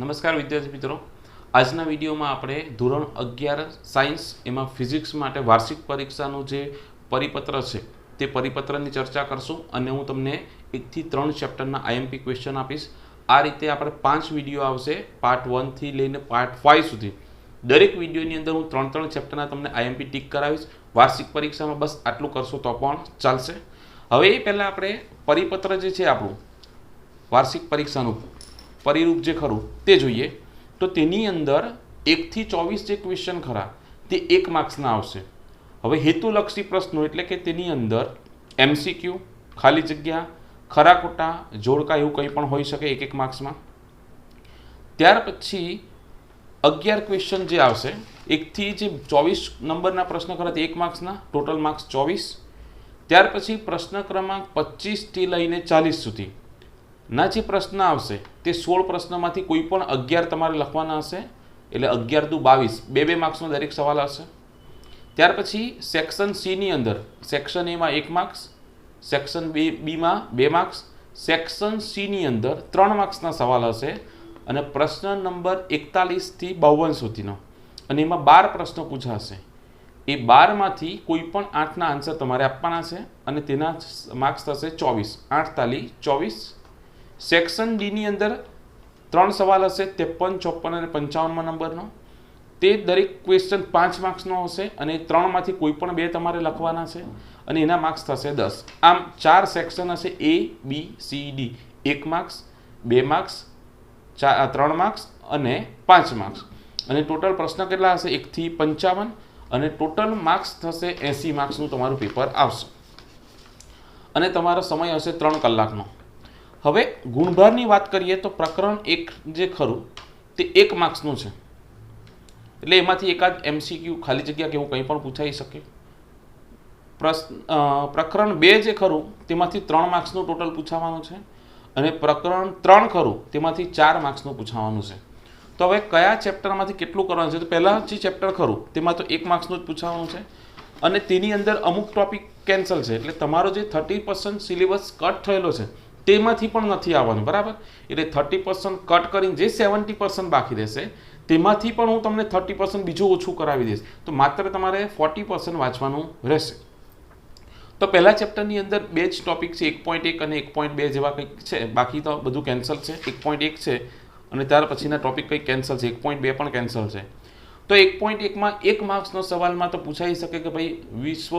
નમસ્કાર વિદ્યાર્થી મિત્રો, આજના વિડીયોમાં આપણે ધોરણ 11 સાયન્સ એમાં ફિઝિક્સ માટે વાર્ષિક પરીક્ષાનું જે પરિપત્ર છે તે પરિપત્રની ચર્ચા કરશું અને હું તમને 1 થી 3 ચેપ્ટરના આઈએમપી ક્વેશ્ચન આપીશ। આ રીતે આપણે 5 વિડીયો આવશે, પાર્ટ 1 થી લઈને પાર્ટ 5 સુધી। દરેક વિડીયોની અંદર હું 3 ચેપ્ટરના તમને આઈએમપી ટીક કરાવીશ। વાર્ષિક પરીક્ષામાં બસ આટલું કરશો તો પણ ચાલશે। હવે એ પહેલાં આપણે પરિપત્ર જે છે આપણું વાર્ષિક પરીક્ષાનું परिरूप जे खरू ते जोईए। तो तेनी अंदर 1 થી 24 जे क्वेश्चन खरा ते 1 मार्क्सना आवशे। हवे हेतुलक्षी प्रश्नों एटले के तेनी अंदर एमसीक्यू, खाली जग्या, खरा खोटा, जोड़का एवुं कंई पण होई शके 1 मार्क्समां। त्यार पछी 11 क्वेश्चन जे आवशे 1 થી जे 24 नंबरना प्रश्न खरा ते 1 मार्क्सना, टोटल मार्क्स 24। त्यार पछी प्रश्न क्रमांक 25 થી લઈને 40 सुधी ना जे प्रश्न आवशे ते 16 प्रश्नमांथी कोई पण 11 तमारे लखवाना हशे, एटले 11 दू 22, 2 मार्क्सनो दरेक सवाल हशे। त्यार पछी सेक्शन सी नी अंदर सेक्शन ए मां 1 मार्क्स, सेक्शन बी मां 2 मार्क्स, सेक्शन सी नी अंदर 3 मार्क्सना सवाल हशे अने प्रश्न नंबर 41 થી 52 सुधीनो अने एमां 12 प्रश्नो पूछाशे। ए 12 मांथी कोई पण 8 ना आंसर तमारे आपवाना छे अने तेना मार्क्स थशे 24, 8 ताली 24। सेक्शन डी नी अंदर 3 सवाल हशे, 53, 54 અને 55 नंबरनो। ते दरेक क्वेश्चन 5 मार्क्सनो हशे अने 3 मांथी कोई पण 2 तमारे लखवाना छे अने एना मार्क्स थशे 10। आम 4 सेक्शन हशे, A B C D, 1 marks, 2 marks, 3 marks अने 5 मार्क्स। अने टोटल प्रश्न केटला हशे 1 થી 55 अने टोटल मार्क्स थशे 80 मार्क्सनुं तमारुं पेपर आवशे अने तमारो समय हशे 3 कलाकनो। हवे गुणभारनी बात करिए तो प्रकरण 1 जे खरू ते 1 मार्क्सनुं छे, एटले एमांथी एकाद एमसीक्यू, खाली जग्या के एवुं कंई पण पूछाई शके। प्रकरण 2 जे खरू तेमांथी 3 मार्क्सनुं टोटल पूछावानुं छे अने प्रकरण 3 खरू तेमांथी 4 मार्क्सनुं पूछावानुं छे। तो हवे कया चेप्टरमांथी केटલું કરવાનું છે? તો પહેલા જે ચેપ્ટર ખરું તેમાં તો 1 માર્ક્સનું જ પૂછાવાનું છે અને તેની અંદર અમુક ટોપિક કેન્સલ છે, એટલે તમારો જે 30% સિલેબસ કટ થયેલો છે તેમાંથી પણ નથી આવવાનું, બરાબર? એટલે 30% કટ કરીને જે 70% બાકી રહેશે તેમાંથી પણ હું તમને 30% બીજું ઓછું કરાવી દઈશ, તો માત્ર તમારે 40% વાંચવાનું રહેશે। તો પહેલા ચેપ્ટરની અંદર 2 જ ટોપિક છે, 1.1 અને 1.2 જેવા કંઈક છે, બાકી તો બધું કેન્સલ છે। 1.1 છે અને ત્યાર પછીના ટોપિક કંઈક કેન્સલ છે, 1.2 પણ કેન્સલ છે। તો 1.1 માં 1 માર્ક્સનો સવાલમાં તો પૂછાઈ શકે કે ભાઈ વિશ્વ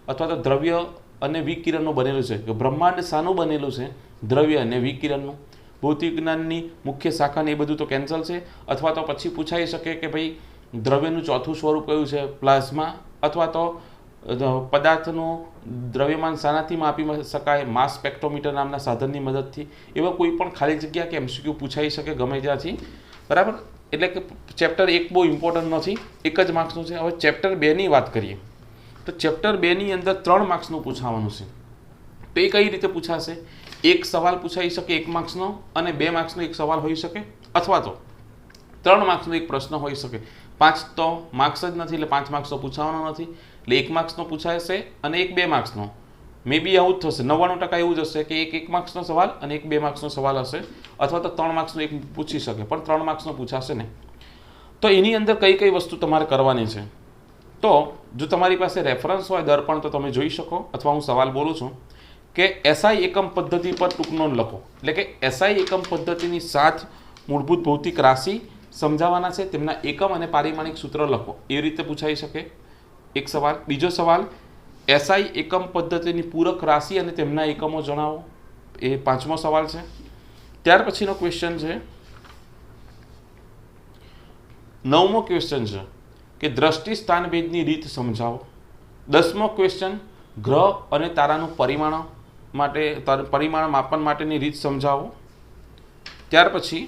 અથવા તો દ્રવ્ય અને વિકિરણનું બનેલું છે, કે બ્રહ્માંડ શાનું બનેલું છે? દ્રવ્ય અને વિકિરણનું। ભૌતિક જ્ઞાનની મુખ્ય શાખા ને એ બધું તો કેન્સલ છે। અથવા તો પછી પૂછાઈ શકે કે ભાઈ દ્રવ્યનું ચોથું સ્વરૂપ કયું છે? પ્લાઝ્મા। અથવા તો પદાર્થનું દ્રવ્યમાન શાનાથી માપી શકાય? માસ સ્પેક્ટ્રોમીટર નામના સાધનની મદદથી। એવા કોઈ પણ ખાલી જગ્યા કે એમસીક્યુ પૂછાઈ શકે ગમે ત્યાંથી, બરાબર? એટલે કે ચેપ્ટર 1 બહુ ઇમ્પોર્ટન્ટ નથી, 1 જ માર્ક્સનું છે। હવે ચેપ્ટર 2 ની વાત કરીએ તો ચેપ્ટર 2 ની અંદર 3 માર્ક્સનું પૂછાવાનું છે। તો એ કઈ રીતે પૂછાશે? एक सवाल पूछाई सके 1 मार्क्सनो अने 2 मार्क्सनो एक सवाल होई सके, अथवा तो 3 मार्क्सनो एक प्रश्न होई सके। 5 तो मार्क्स ज नथी, એટલે 5 मार्क्स तो पूछावानो नथी, એટલે 1 मार्क्सनो पूछाशे અને एक 2 मार्क्सनो। मे बी आउट थशे, 99% એવું જ હશે કે એક 1 मार्क्सનો सवाल અને એક 2 मार्क्सનો सवाल हशे, अथवा तो 3 मार्क्सनो एक पूछी सके, पण 3 मार्क्सनो पूछाशे नहीं। तो एनी अंदर कई कई वस्तु तमारे करवानी छे। तो जो तमारी पासे रेफरन्स होय दर्पण तो तमे जोई शको, अथवा हूँ सवाल बोलूँ छूं કે એસઆઈ એકમ પદ્ધતિ પર ટૂંક નોંધ લખો। એટલે કે એસઆઈ એકમ પદ્ધતિની 7 મૂળભૂત ભૌતિક રાશિ સમજાવવાના છે, તેમના એકમ અને પારિમાણિક સૂત્ર લખો, એવી રીતે પૂછાઈ શકે એક સવાલ। બીજો સવાલ, એસઆઈ એકમ પદ્ધતિની પૂરક રાશિ અને તેમના એકમો જણાવો, એ 5મો સવાલ છે। ત્યાર પછીનો ક્વેશ્ચન છે 9મો ક્વેશ્ચન છે કે દ્રષ્ટિ સ્થાનભેદની રીત સમજાવો। 10મો ક્વેશ્ચન ગ્રહ અને તારાનું પરિમાણ માપન માટેની રીત સમજાવો। ત્યાર પછી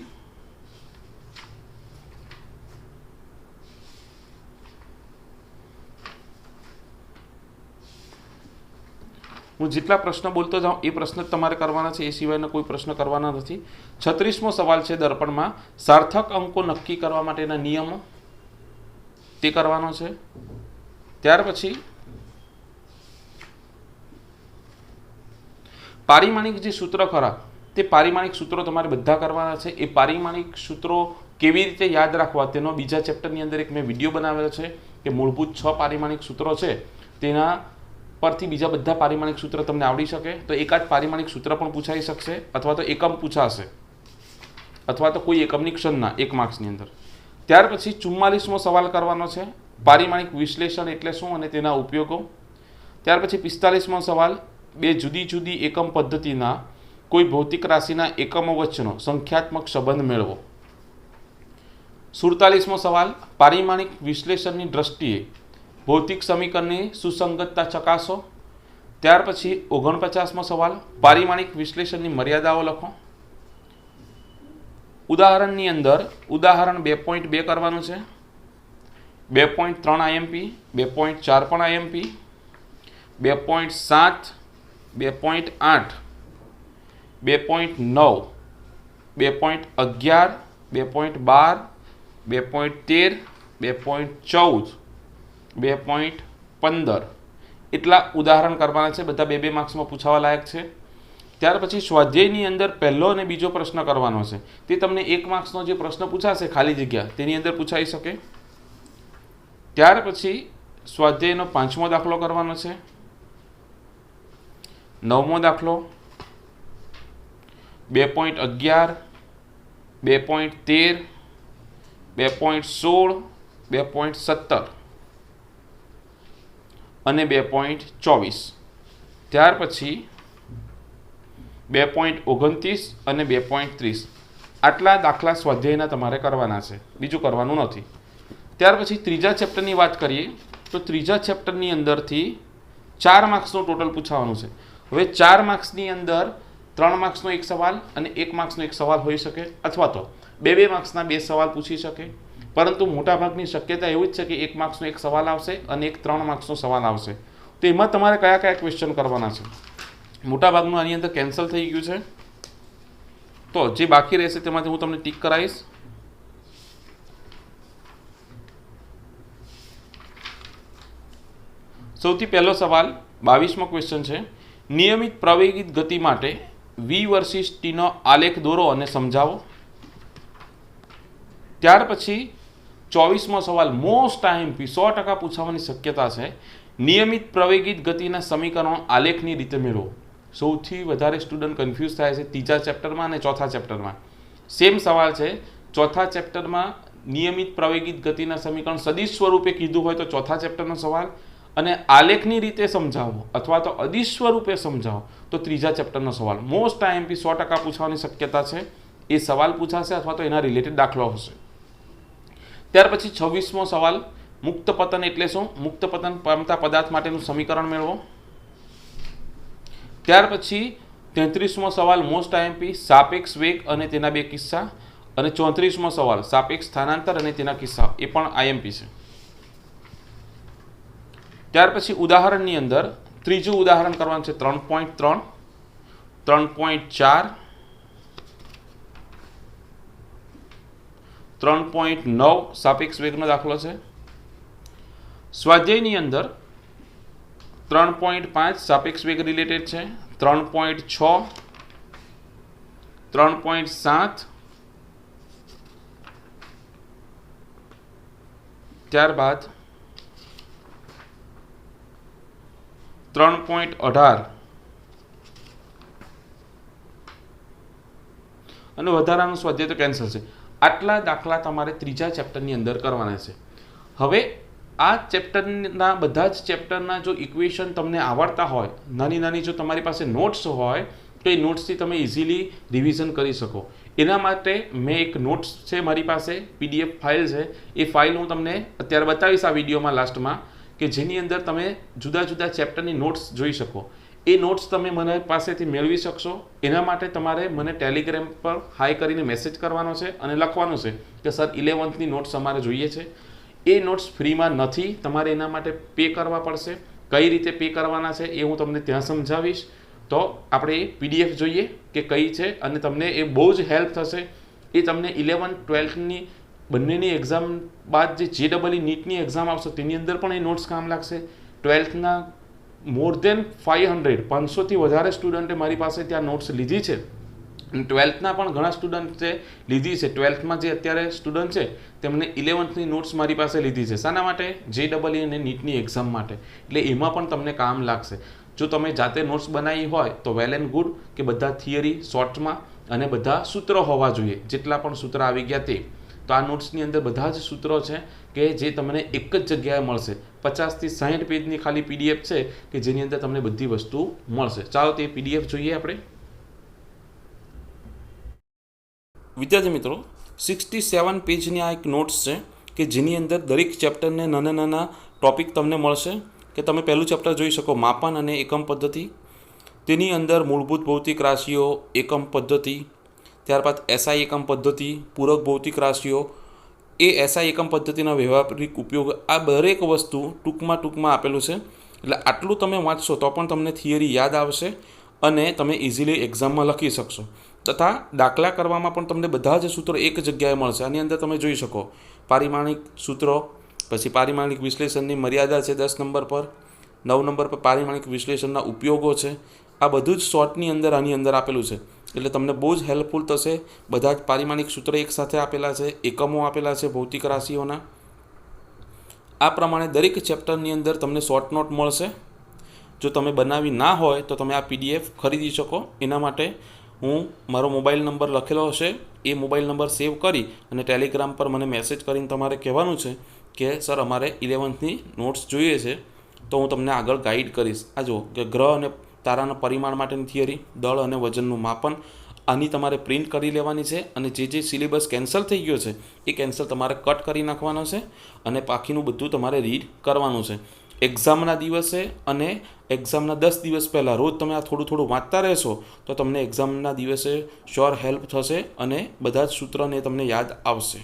હું જેટલા પ્રશ્ન બોલતો જાઉં એ પ્રશ્ન તમારે કરવાના છે, એ સિવાયનો કોઈ પ્રશ્ન કરવાના નથી। 36મો સવાલ છે દર્પણમાં, સાર્થક અંકો નક્કી કરવા માટેના નિયમો, તે કરવાનો છે। ત્યાર પછી पारिमाणिक जे सूत्र खरा તે પારિમાણિક સૂત્રો તમારે બધા કરવાના છે। એ પારિમાણિક સૂત્રો કેવી રીતે યાદ રાખવા તેનો બીજા ચેપ્ટરની અંદર એક મેં વિડીયો બનાવેલો છે કે મૂળભૂત 6 પારિમાણિક સૂત્રો છે તેના પરથી બીજા બધા પારિમાણિક સૂત્ર તમને આવડી શકે। તો એકાદ પારિમાણિક સૂત્ર પણ પૂછાઈ શકશે, અથવા તો એકમ પૂછાશે, અથવા તો કોઈ એકમની ક્ષણના 1 માર્ક્સની અંદર। ત્યાર પછી 44મો સવાલ કરવાનો છે, પારિમાણિક વિશ્લેષણ એટલે શું અને તેના ઉપયોગો। ત્યાર પછી 45મો સવાલ, બે જુદી જુદી એકમ પદ્ધતિના કોઈ ભૌતિક રાશિના એકમો વચ્ચેનો સંખ્યાત્મક સંબંધ મેળવો। 47મો સવાલ, પારિમાણિક વિશ્લેષણની દ્રષ્ટિએ ભૌતિક સમીકરણની સુસંગતતા ચકાસો। ત્યાર પછી 49મો સવાલ, પારિમાણિક વિશ્લેષણની મર્યાદાઓ લખો। ઉદાહરણની અંદર ઉદાહરણ 2.2 કરવાનું છે, 2.3 આઈએમપી, 2.4 પણ આઈએમપી, 2.7, 2.8, 2.9, 2.11, 2.12, 2.13, 2.14, 2.15 એટલા ઉદાહરણ કરવાના છે, બધા 2-2 માર્ક્સમાં પૂછાવા લાયક છે। ત્યાર પછી સ્વાધ્યાયની અંદર પહેલો અને બીજો પ્રશ્ન કરવાનો છે, તે તમને 1 માર્ક્સનો જે પ્રશ્ન પૂછાશે ખાલી જગ્યા તેની અંદર પૂછાઈ શકે। ત્યાર પછી સ્વાધ્યાયનો 5મો દાખલો કરવાનો છે, 9મો દાખલો, 2.11, 2.13, 2.16, 2.17 અને 2.24। ત્યાર પછી 2.29 અને 2.30 આટલા દાખલા સ્વાધ્યાયના તમારે કરવાના છે, બીજું કરવાનું નથી। ત્યાર પછી ત્રીજા ચેપ્ટરની વાત કરીએ તો ત્રીજા ચેપ્ટરની અંદરથી 4 માર્ક્સનું ટોટલ પૂછાવાનું છે। હવે 4 માર્ક્સની અંદર 3 માર્ક્સનો એક સવાલ અને 1 માર્ક્સનો એક સવાલ હોઈ શકે, અથવા તો 2-2 માર્ક્સના 2 સવાલ પૂછી શકે, પરંતુ મોટાભાગની શક્યતા એવી જ છે કે 1 માર્ક્સનો એક સવાલ આવશે અને એક 3 માર્ક્સનો સવાલ આવશે। તો એમાં તમારે કયા કયા ક્વેશ્ચન કરવાના છે? મોટાભાગનું આની અંદર કેન્સલ થઈ ગયું છે, તો જે બાકી રહેશે તેમાંથી હું તમને ટીક કરાવીશ। સૌથી પહેલો સવાલ 22મો ક્વેશ્ચન છે, નિયમિત પ્રવેગિત ગતિ માટે v વર્સિસ t નો આલેખ દોરો અને સમજાવો। ત્યાર પછી 24મો સવાલ મોસ્ટ આઈએમપી 100% પૂછવાની શક્યતા છે, નિયમિત પ્રવેગિત ગતિના સમીકરણો આલેખની રીતે મેળવો। સૌથી વધારે સ્ટુડન્ટ કન્ફ્યુઝ થાય છે ત્રીજા ચેપ્ટરમાં અને ચોથા ચેપ્ટરમાં। સેમ સવાલ છે, ચોથા ચેપ્ટરમાં નિયમિત પ્રવેગિત ગતિના સમીકરણ સદિશ સ્વરૂપે કીધું હોય તો ચોથા ચેપ્ટરનો સવાલ, અને આલેખની રીતે સમજાવો અથવા તો અદિશ સ્વરૂપે સમજાવો તો ત્રીજા ચેપ્ટરનો સવાલ। મોસ્ટ આઈએમપી 100% પૂછવાની શક્યતા છે, એ સવાલ પૂછાશે અથવા તો એના રિલેટેડ દાખલો હશે। ત્યાર પછી 26મો સવાલ, મુક્ત પતન એટલે શું? મુક્ત પતન પામતા પદાર્થ માટેનું સમીકરણ મેળવો। ત્યાર પછી 33મો સવાલ મોસ્ટ આઈએમપી, સાપેક્ષ વેગ અને તેના 2 કિસ્સા, અને 34મો સવાલ સાપેક્ષ સ્થાનાંતર અને તેના કિસ્સા, એ પણ આઈએમપી છે। ત્યાર પછી ઉદાહરણની અંદર ત્રીજું ઉદાહરણ કરવાનું છે, 3.3, 3.4, 3.9 સાપેક્ષ વેગનો દાખલો છે। સ્વાધ્યાયની અંદર 3.5 સાપેક્ષ વેગ રિલેટેડ છે, 3.6, 3.7, ત્યારબાદ 3.18 અને વધારાનું સ્વાધ્યાય તો કેન્સલ છે। આટલા દાખલા તમારે ત્રીજા ચેપ્ટરની અંદર કરવાના છે। હવે આ ચેપ્ટરના બધા જ ચેપ્ટરના જો ઇક્વેશન તમને આવડતા હોય, નાની નાની જો તમારી પાસે નોટ્સ હોય તો એ નોટ્સથી તમે ઇઝીલી રિવિઝન કરી શકો। એના માટે મેં એક નોટ્સ છે મારી પાસે, PDF ફાઇલ છે, એ ફાઇલ હું તમને અત્યારે બતાવીશ આ વિડીયોમાં લાસ્ટમાં, કે જેની અંદર તમે જુદા જુદા ચેપ્ટરની નોટ્સ જોઈ શકો। એ નોટ્સ તમે મને પાસેથી મેળવી શકશો। એના માટે તમારે મને ટેલિગ્રામ પર હાઈ કરીને મેસેજ કરવાનો છે અને લખવાનું છે કે સર 11th નોટ્સ અમારે જોઈએ છે। એ નોટ્સ ફ્રીમાં નથી, તમારે એના માટે પે કરવા પડશે। કઈ રીતે પે કરવાના છે એ હું તમને ત્યાં સમજાવીશ। તો આપણે એ PDF જોઈએ કે કઈ છે, અને તમને એ બહુ જ હેલ્પ થશે। એ તમને 11th 12thની બંનેની એક્ઝામ બાદ જે JEE નીટની એક્ઝામ આવશે તેની અંદર પણ એ નોટ્સ કામ લાગશે। 12thના મોર દેન 500થી વધારે સ્ટુડન્ટે મારી પાસે ત્યાં નોટ્સ લીધી છે, ટ્વેલ્થના પણ ઘણા સ્ટુડન્ટ્સે લીધી છે. ટ્વેલ્થમાં જે અત્યારે સ્ટુડન્ટ છે તેમણે 11થની નોટ્સ મારી પાસે લીધી છે. શાના માટે? JEE અને નીટની એક્ઝામ માટે. એટલે એમાં પણ તમને કામ લાગશે. જો તમે જાતે નોટ્સ બનાવી હોય તો વેલ એન્ડ ગુડ, કે બધા થિયરી શોર્ટમાં અને બધા સૂત્રો હોવા જોઈએ, જેટલા પણ સૂત્ર આવી ગયા તે. તો આ નોટ્સની અંદર બધા જ સૂત્રો છે કે જે તમને એક જ જગ્યાએ મળશે. 50 થી 60 પેજની ખાલી PDF છે કે જેની અંદર તમને બધી વસ્તુ મળશે. ચાલો તે PDF જોઈએ આપણે. વિદ્યાર્થી મિત્રો, 67 પેજની આ એક નોટ્સ છે કે જેની અંદર દરેક ચેપ્ટરને નાના નાના ટોપિક તમને મળશે. કે તમે પહેલું ચેપ્ટર જોઈ શકો, માપન અને એકમ પદ્ધતિ. તેની અંદર મૂળભૂત ભૌતિક રાશિઓ, એકમ પદ્ધતિ, ત્યારબાદ SI એકમ પદ્ધતિ, પૂરક ભૌતિક રાશિઓ, એ SI એકમ પદ્ધતિના વ્યવહારિક ઉપયોગ, આ દરેક વસ્તુ ટૂંકમાં આપેલું છે. એટલે આટલું તમે વાંચશો તો પણ તમને થિયરી યાદ આવશે અને તમે ઇઝીલી એક્ઝામમાં લખી શકશો. તથા દાખલા કરવામાં પણ તમને બધા જ સૂત્રો એક જગ્યાએ મળશે. આની અંદર તમે જોઈ શકો પારિમાણિક સૂત્રો, પછી પારિમાણિક વિશ્લેષણની મર્યાદા છે 10 નંબર પર, 9 નંબર પર પારિમાણિક વિશ્લેષણના ઉપયોગો છે. આ બધું જ શોર્ટની અંદર આની અંદર આપેલું છે. એટલે તમને બહુ જ હેલ્પફુલ થશે. બધા જ પારિમાણિક સૂત્રો એક સાથે આપેલા છે, એકમો આપેલા છે ભૌતિક રાશિઓના. આ પ્રમાણે દરેક ચેપ્ટરની અંદર તમને શોર્ટ નોટ મળશે. જો તમે બનાવી ના હોય તો તમે આ PDF ખરીદી શકો. એના માટે હું મારો મોબાઈલ નંબર લખેલો હશે, એ મોબાઈલ નંબર સેવ કરી અને ટેલિગ્રામ પર મને મેસેજ કરીને તમારે કહેવાનું છે કે સર અમારે 11થની નોટ્સ જોઈએ છે, તો હું તમને આગળ ગાઈડ કરીશ. આ જુઓ કે ગ્રહ અને તારાના પરિમાણ માટેની થિયરી, દળ અને વજનનું માપન, આની તમારે પ્રિન્ટ કરી લેવાની છે. અને જે સિલેબસ કેન્સલ થઈ ગયો છે એ કેન્સલ તમારે કટ કરી નાખવાનો છે અને બાકીનું બધું તમારે રીડ કરવાનું છે. એક્ઝામના દિવસે અને એક્ઝામના 10 દિવસ પહેલાં રોજ તમે આ થોડું વાંચતા રહેશો તો તમને એક્ઝામના દિવસે શ્યોર હેલ્પ થશે અને બધા જ સૂત્રને તમને યાદ આવશે.